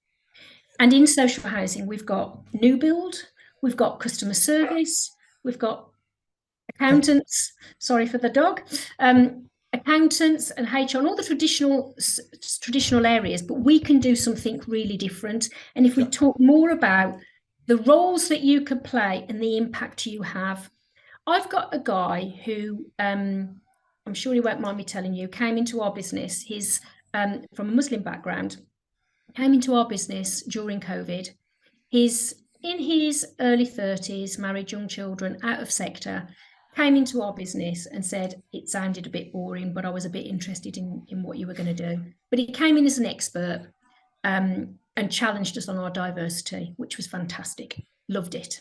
And in social housing, we've got new build, we've got customer service, we've got accountants, sorry for the dog, accountants and HR and all the traditional areas, but we can do something really different. And if we talk more about the roles that you could play and the impact you have. I've got a guy who, I'm sure he won't mind me telling you, came into our business. He's from a Muslim background, came into our business during COVID. He's in his early 30s, married, young children, out of sector, came into our business and said it sounded a bit boring, but I was a bit interested in what you were going to do. But he came in as an expert and challenged us on our diversity, which was fantastic. Loved it.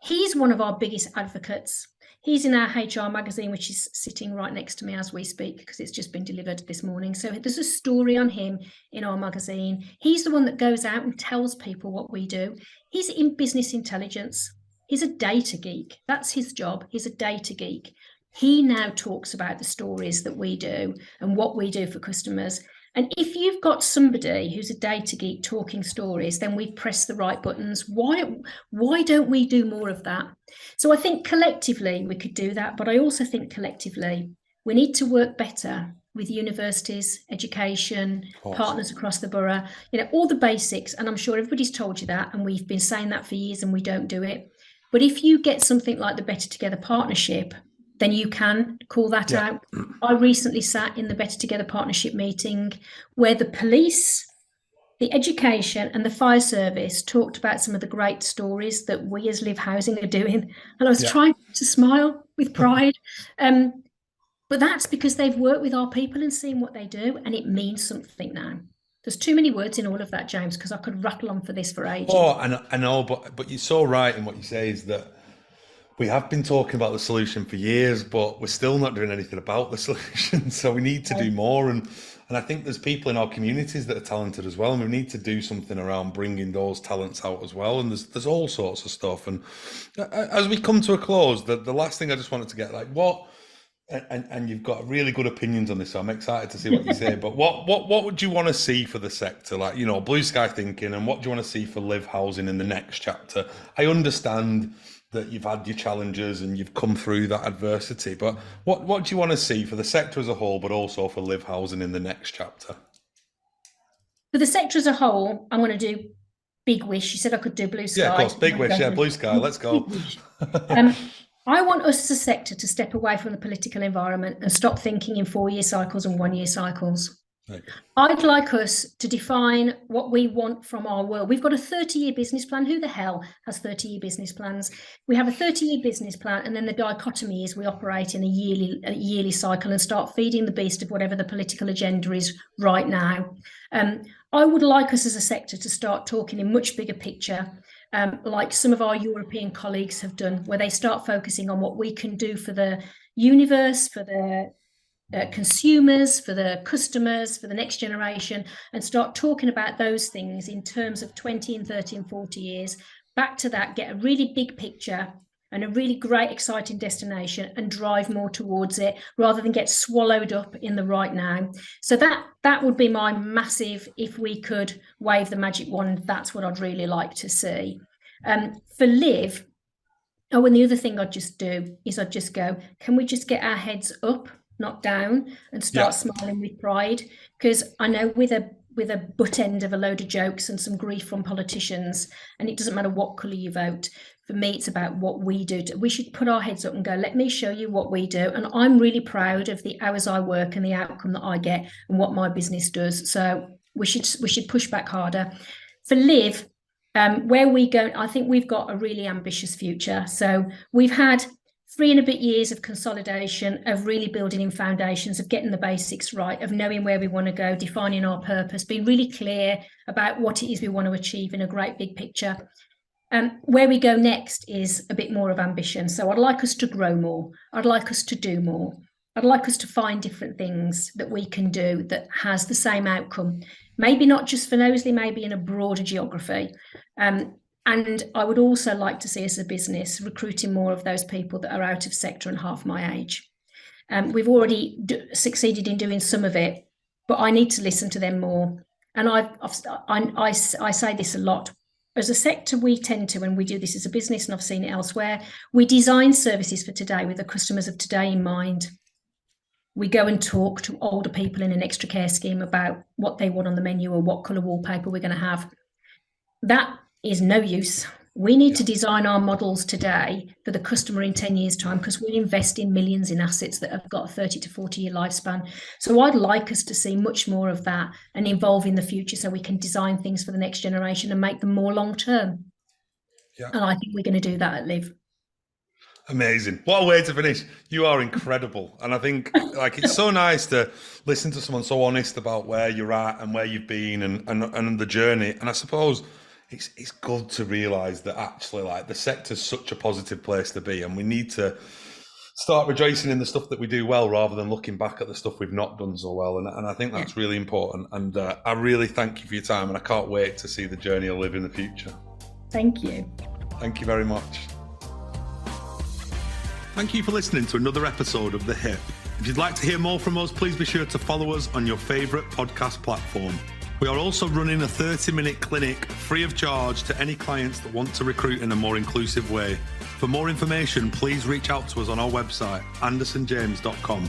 He's one of our biggest advocates. He's in our HR magazine, which is sitting right next to me as we speak, because it's just been delivered this morning. So there's a story on him in our magazine. He's the one that goes out and tells people what we do. He's in business intelligence. He's a data geek. That's his job. He's a data geek. He now talks about the stories that we do and what we do for customers. And if you've got somebody who's a data geek talking stories, then we've pressed the right buttons. Why don't we do more of that? So I think collectively we could do that, but I also think collectively we need to work better with universities, education, partners across the borough, all the basics. And I'm sure everybody's told you that, and we've been saying that for years and we don't do it. But if you get something like the Better Together Partnership, then you can call that out. I recently sat in the Better Together Partnership meeting where the police, the education and the fire service talked about some of the great stories that we as Livv Housing are doing. And I was trying to smile with pride. But that's because they've worked with our people and seen what they do, and it means something now. There's too many words in all of that, James, because I could rattle on for this for ages. Oh, I know, but you're so right in what you say is that we have been talking about the solution for years, but we're still not doing anything about the solution. So we need to do more. And I think there's people in our communities that are talented as well. And we need to do something around bringing those talents out as well. And there's all sorts of stuff. And as we come to a close, the last thing I just wanted to get, like, what, and you've got really good opinions on this, so I'm excited to see what you say, but what would you want to see for the sector? Like, blue sky thinking, and what do you want to see for Livv Housing in the next chapter? I understand that you've had your challenges and you've come through that adversity, but what do you want to see for the sector as a whole, but also for Livv Housing in the next chapter? For the sector as a whole, I'm going to do big wish. You said I could do blue sky. Yeah, of course, big wish. Yeah, blue sky. Let's go. I want us as a sector to step away from the political environment and stop thinking in 4-year cycles and 1-year cycles. I'd like us to define what we want from our world. We've got a 30-year business plan. Who the hell has 30-year business plans? We have a 30-year business plan, and then the dichotomy is we operate in a yearly cycle and start feeding the beast of whatever the political agenda is right now. I would like us as a sector to start talking in much bigger picture, like some of our European colleagues have done, where they start focusing on what we can do for the universe, for the consumers, for the customers, for the next generation, and start talking about those things in terms of 20 and 30 and 40 years. Back to that, get a really big picture and a really great, exciting destination and drive more towards it rather than get swallowed up in the right now. So that would be my massive, if we could wave the magic wand, that's what I'd really like to see. For Livv, and the other thing I'd just do is I'd just go, can we just get our heads up, not down, and start smiling with pride? Because I know with a butt end of a load of jokes and some grief from politicians, and it doesn't matter what colour you vote, for me it's about what we do. We should put our heads up and go, let me show you what we do. And I'm really proud of the hours I work and the outcome that I get and what my business does. So we should push back harder. For Livv, where we go, I think we've got a really ambitious future. So we've had 3 and a bit years of consolidation, of really building in foundations, of getting the basics right, of knowing where we want to go, defining our purpose, being really clear about what it is we want to achieve in a great big picture. Where we go next is a bit more of ambition. So I'd like us to grow more. I'd like us to do more. I'd like us to find different things that we can do that has the same outcome. Maybe not just for Knowsley, maybe in a broader geography. And I would also like to see us as a business recruiting more of those people that are out of sector and half my age. We've already succeeded in doing some of it, but I need to listen to them more. And I say this a lot. As a sector, we tend to, when we do this as a business, and I've seen it elsewhere, we design services for today with the customers of today in mind. We go and talk to older people in an extra care scheme about what they want on the menu or what colour wallpaper we're going to have. That is no use. We need to design our models today for the customer in 10 years' time, because we invest in millions in assets that have got a 30 to 40-year lifespan. So I'd like us to see much more of that and evolve in the future so we can design things for the next generation and make them more long-term. Yeah. And I think we're going to do that at Livv. Amazing. What a way to finish. You are incredible. And I think it's so nice to listen to someone so honest about where you're at and where you've been and the journey. And I suppose it's good to realise that actually the sector's such a positive place to be, and we need to start rejoicing in the stuff that we do well rather than looking back at the stuff we've not done so well. And I think that's really important. And I really thank you for your time, and I can't wait to see the journey of Livv in the future. Thank you. Thank you very much. Thank you for listening to another episode of The Hip. If you'd like to hear more from us, please be sure to follow us on your favourite podcast platform. We are also running a 30-minute clinic free of charge to any clients that want to recruit in a more inclusive way. For more information, please reach out to us on our website, andersonjames.com.